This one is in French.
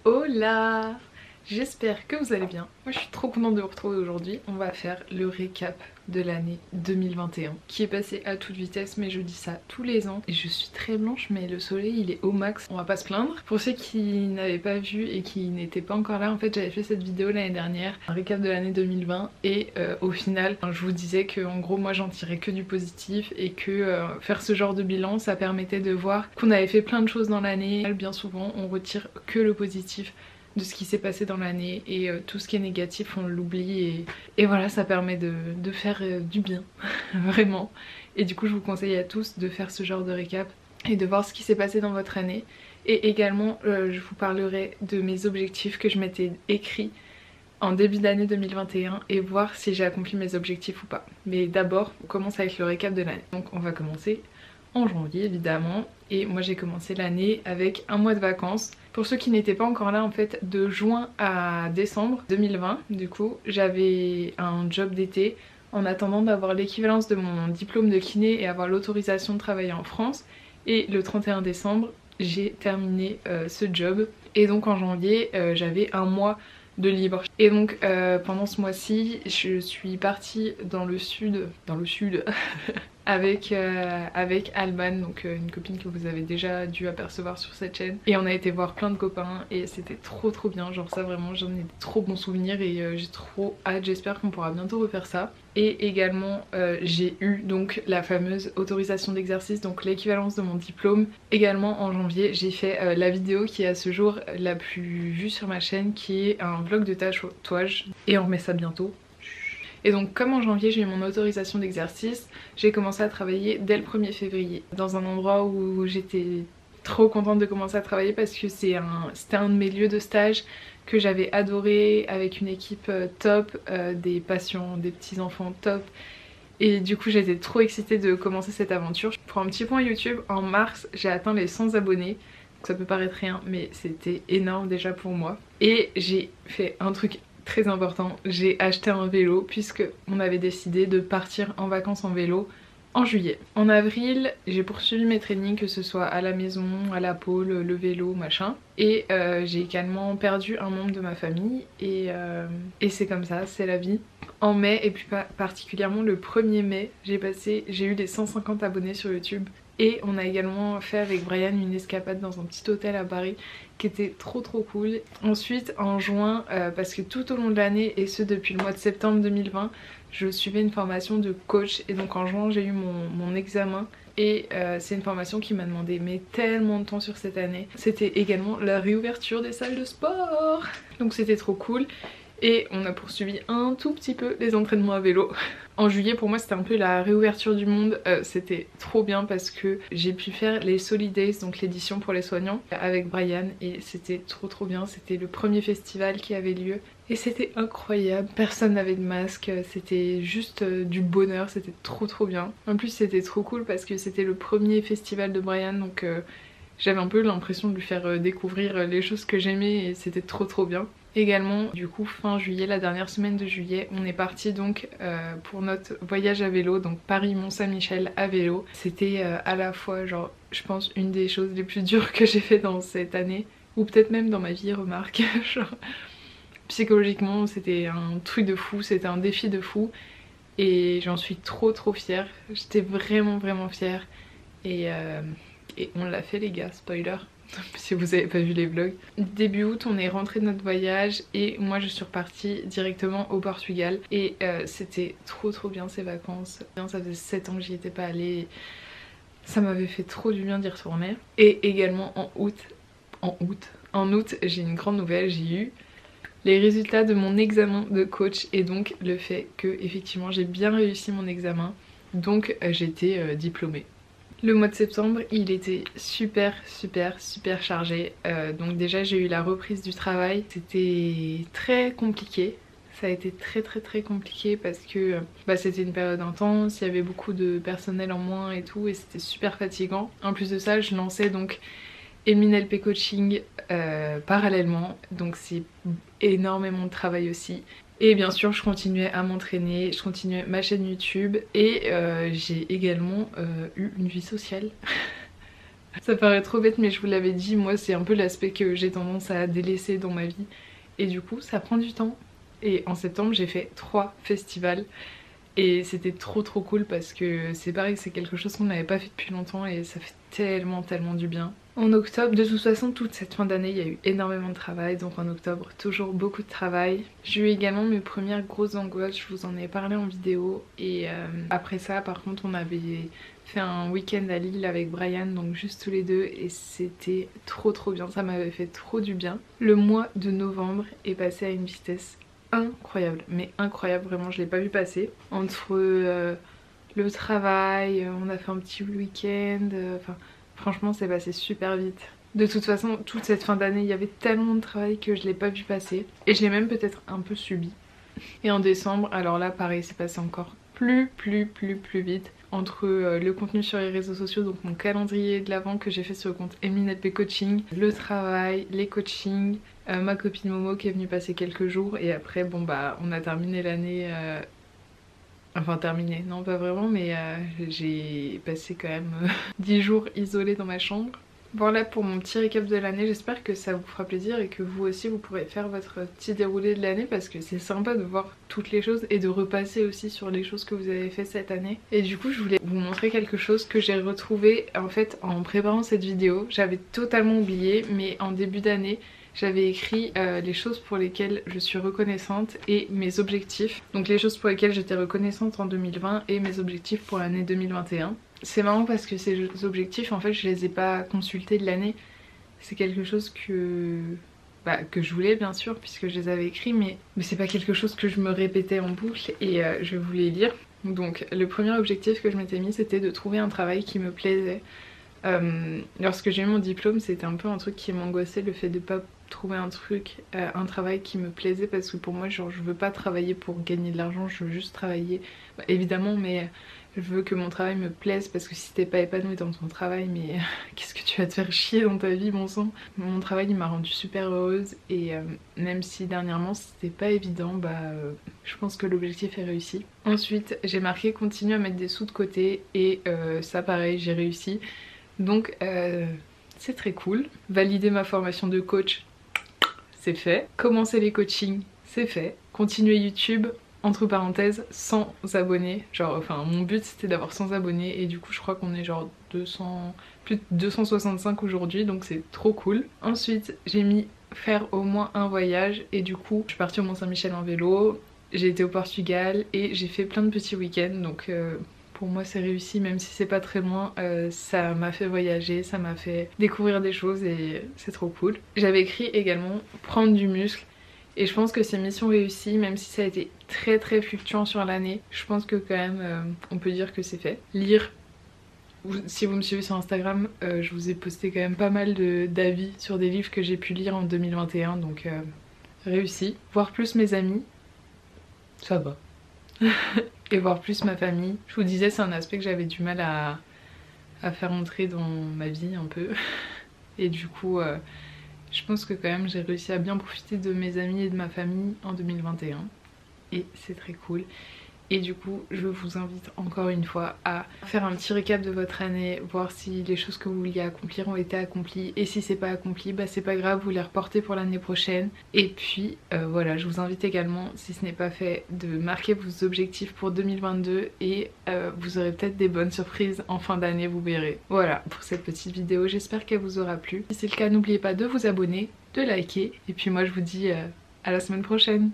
Hola! J'espère que vous allez bien. Moi je suis trop contente de vous retrouver aujourd'hui. On va faire le récap de l'année 2021 qui est passé à toute vitesse, mais je dis ça tous les ans et je suis très blanche mais le soleil il est au max, on va pas se plaindre. Pour ceux qui n'avaient pas vu et qui n'étaient pas encore là, en fait j'avais fait cette vidéo l'année dernière, un récap de l'année 2020 et au final je vous disais que en gros moi j'en tirais que du positif et que faire ce genre de bilan ça permettait de voir qu'on avait fait plein de choses dans l'année. Bien souvent on retire que le positif de ce qui s'est passé dans l'année et tout ce qui est négatif on l'oublie et voilà, ça permet de faire du bien vraiment. Et du coup je vous conseille à tous de faire ce genre de récap et de voir ce qui s'est passé dans votre année. Et également je vous parlerai de mes objectifs que je m'étais écrits en début d'année 2021 et voir si j'ai accompli mes objectifs ou pas. Mais d'abord on commence avec le récap de l'année. Donc on va commencer en janvier évidemment, et moi j'ai commencé l'année avec un mois de vacances. Pour ceux qui n'étaient pas encore là, en fait de juin à décembre 2020 du coup j'avais un job d'été en attendant d'avoir l'équivalence de mon diplôme de kiné et avoir l'autorisation de travailler en France, et le 31 décembre j'ai terminé ce job et donc en janvier j'avais un mois de libre. Et donc pendant ce mois-ci je suis partie dans le sud avec Alban, donc une copine que vous avez déjà dû apercevoir sur cette chaîne, et on a été voir plein de copains et c'était trop bien, genre ça vraiment j'en ai des trop bons souvenirs et j'ai trop hâte, j'espère qu'on pourra bientôt refaire ça. Et également j'ai eu donc la fameuse autorisation d'exercice, donc l'équivalence de mon diplôme. Également en janvier j'ai fait la vidéo qui est à ce jour la plus vue sur ma chaîne, qui est un vlog de tatouage, et on remet ça bientôt. Et donc comme en janvier j'ai eu mon autorisation d'exercice, j'ai commencé à travailler dès le 1er février dans un endroit où j'étais trop contente de commencer à travailler parce que c'était un de mes lieux de stage que j'avais adoré, avec une équipe top, des patients, des petits enfants top. Et du coup j'étais trop excitée de commencer cette aventure. Pour un petit point YouTube, en mars j'ai atteint les 100 abonnés. Donc ça peut paraître rien mais c'était énorme déjà pour moi. Et j'ai fait un truc très important, j'ai acheté un vélo puisque on avait décidé de partir en vacances en vélo en juillet. En avril j'ai poursuivi mes trainings, que ce soit à la maison, à la pôle, le vélo, machin. Et j'ai également perdu un membre de ma famille et c'est comme ça, c'est la vie. En mai, et plus particulièrement le 1er mai, j'ai eu les 150 abonnés sur YouTube. Et on a également fait avec Brian une escapade dans un petit hôtel à Paris qui était trop cool. Ensuite en juin, parce que tout au long de l'année, et ce depuis le mois de septembre 2020, je suivais une formation de coach, et donc en juin j'ai eu mon examen. Et c'est une formation qui m'a demandé mais tellement de temps sur cette année. C'était également la réouverture des salles de sport, donc c'était trop cool. Et on a poursuivi un tout petit peu les entraînements à vélo. En juillet pour moi c'était un peu la réouverture du monde, c'était trop bien parce que j'ai pu faire les Solidays, donc l'édition pour les soignants, avec Brian, et c'était trop bien. C'était le premier festival qui avait lieu et c'était incroyable, personne n'avait de masque, c'était juste du bonheur, c'était trop bien. En plus c'était trop cool parce que c'était le premier festival de Brian, donc j'avais un peu l'impression de lui faire découvrir les choses que j'aimais et c'était trop bien. Également du coup fin juillet, la dernière semaine de juillet, on est parti donc pour notre voyage à vélo, donc Paris-Mont-Saint-Michel à vélo. C'était à la fois genre je pense une des choses les plus dures que j'ai fait dans cette année, ou peut-être même dans ma vie, remarque. Genre, psychologiquement c'était un truc de fou, c'était un défi de fou et j'en suis trop fière. J'étais vraiment fière et on l'a fait les gars, spoiler si vous avez pas vu les vlogs. Début août on est rentré de notre voyage et moi je suis repartie directement au Portugal et c'était trop bien ces vacances. Ça faisait 7 ans que j'y étais pas allée, ça m'avait fait trop du bien d'y retourner. Et également en août j'ai une grande nouvelle, j'ai eu les résultats de mon examen de coach et donc le fait que effectivement j'ai bien réussi mon examen, donc j'étais diplômée. Le mois de septembre il était super chargé, donc déjà j'ai eu la reprise du travail, c'était très compliqué. Ça a été très compliqué parce que c'était une période intense, il y avait beaucoup de personnel en moins et tout, et c'était super fatigant. En plus de ça je lançais donc MNLP Coaching parallèlement, donc c'est énormément de travail aussi. Et bien sûr je continuais à m'entraîner, je continuais ma chaîne YouTube et j'ai également eu une vie sociale. Ça paraît trop bête mais je vous l'avais dit, moi c'est un peu l'aspect que j'ai tendance à délaisser dans ma vie. Et du coup ça prend du temps. Et en septembre j'ai fait 3 festivals. Et c'était trop cool parce que c'est pareil, c'est quelque chose qu'on n'avait pas fait depuis longtemps et ça fait tellement du bien. En octobre, de toute façon toute cette fin d'année il y a eu énormément de travail, donc en octobre toujours beaucoup de travail. J'ai eu également mes premières grosses angoisses, je vous en ai parlé en vidéo. Et après ça par contre on avait fait un week-end à Lille avec Brian, donc juste tous les deux, et c'était trop bien, ça m'avait fait trop du bien. Le mois de novembre est passé à une vitesse incroyable, mais incroyable, vraiment je l'ai pas vu passer. Entre le travail, on a fait un petit week-end, enfin franchement c'est passé super vite. De toute façon toute cette fin d'année il y avait tellement de travail que je l'ai pas vu passer et je l'ai même peut-être un peu subi. Et en décembre, alors là pareil c'est passé encore plus vite. Entre le contenu sur les réseaux sociaux, donc mon calendrier de l'avant que j'ai fait sur le compte EmilyNetB Coaching, le travail, les coachings, ma copine Momo qui est venue passer quelques jours, et après bon bah on a terminé l'année, enfin terminé, non pas vraiment, mais j'ai passé quand même 10 jours isolée dans ma chambre. Voilà pour mon petit récap de l'année, j'espère que ça vous fera plaisir et que vous aussi vous pourrez faire votre petit déroulé de l'année parce que c'est sympa de voir toutes les choses et de repasser aussi sur les choses que vous avez fait cette année. Et du coup je voulais vous montrer quelque chose que j'ai retrouvé en fait en préparant cette vidéo. J'avais totalement oublié, mais en début d'année j'avais écrit les choses pour lesquelles je suis reconnaissante et mes objectifs. Donc les choses pour lesquelles j'étais reconnaissante en 2020 et mes objectifs pour l'année 2021. C'est marrant parce que ces objectifs en fait je les ai pas consultés de l'année. C'est quelque chose que je voulais bien sûr puisque je les avais écrits, mais c'est pas quelque chose que je me répétais en boucle et je voulais lire. Donc le premier objectif que je m'étais mis c'était de trouver un travail qui me plaisait. Lorsque j'ai eu mon diplôme c'était un peu un truc qui m'angoissait, le fait de pas trouver un travail qui me plaisait, parce que pour moi genre je veux pas travailler pour gagner de l'argent, je veux juste travailler, évidemment, mais je veux que mon travail me plaise, parce que si t'es pas épanoui dans ton travail, mais qu'est-ce que tu vas te faire chier dans ta vie, bon sang. Mon travail il m'a rendue super heureuse et même si dernièrement c'était pas évident, je pense que l'objectif est réussi. Ensuite j'ai marqué continuer à mettre des sous de côté et ça pareil j'ai réussi, donc c'est très cool. Valider ma formation de coach, c'est fait. Commencer les coachings, c'est fait. Continuer YouTube, entre parenthèses, 100 abonnés. Genre, enfin, mon but c'était d'avoir 100 abonnés et du coup je crois qu'on est genre 200, plus de 265 aujourd'hui, donc c'est trop cool. Ensuite, j'ai mis faire au moins un voyage et du coup, je suis partie au Mont-Saint-Michel en vélo, j'ai été au Portugal et j'ai fait plein de petits week-ends, donc pour moi c'est réussi, même si c'est pas très loin, ça m'a fait voyager, ça m'a fait découvrir des choses et c'est trop cool. J'avais écrit également prendre du muscle et je pense que c'est mission réussie, même si ça a été très fluctuant sur l'année. Je pense que quand même on peut dire que c'est fait. Lire, si vous me suivez sur Instagram, je vous ai posté quand même pas mal d'avis sur des livres que j'ai pu lire en 2021, donc réussi. Voir plus mes amis, ça va. Et voir plus ma famille. Je vous disais c'est un aspect que j'avais du mal à faire entrer dans ma vie un peu. Et du coup je pense que quand même j'ai réussi à bien profiter de mes amis et de ma famille en 2021. Et c'est très cool. Et du coup je vous invite encore une fois à faire un petit récap de votre année, voir si les choses que vous vouliez accomplir ont été accomplies, et si c'est pas accompli, c'est pas grave, vous les reportez pour l'année prochaine. Et puis voilà, je vous invite également, si ce n'est pas fait, de marquer vos objectifs pour 2022 et vous aurez peut-être des bonnes surprises en fin d'année, vous verrez. Voilà pour cette petite vidéo, j'espère qu'elle vous aura plu. Si c'est le cas, n'oubliez pas de vous abonner, de liker, et puis moi je vous dis à la semaine prochaine.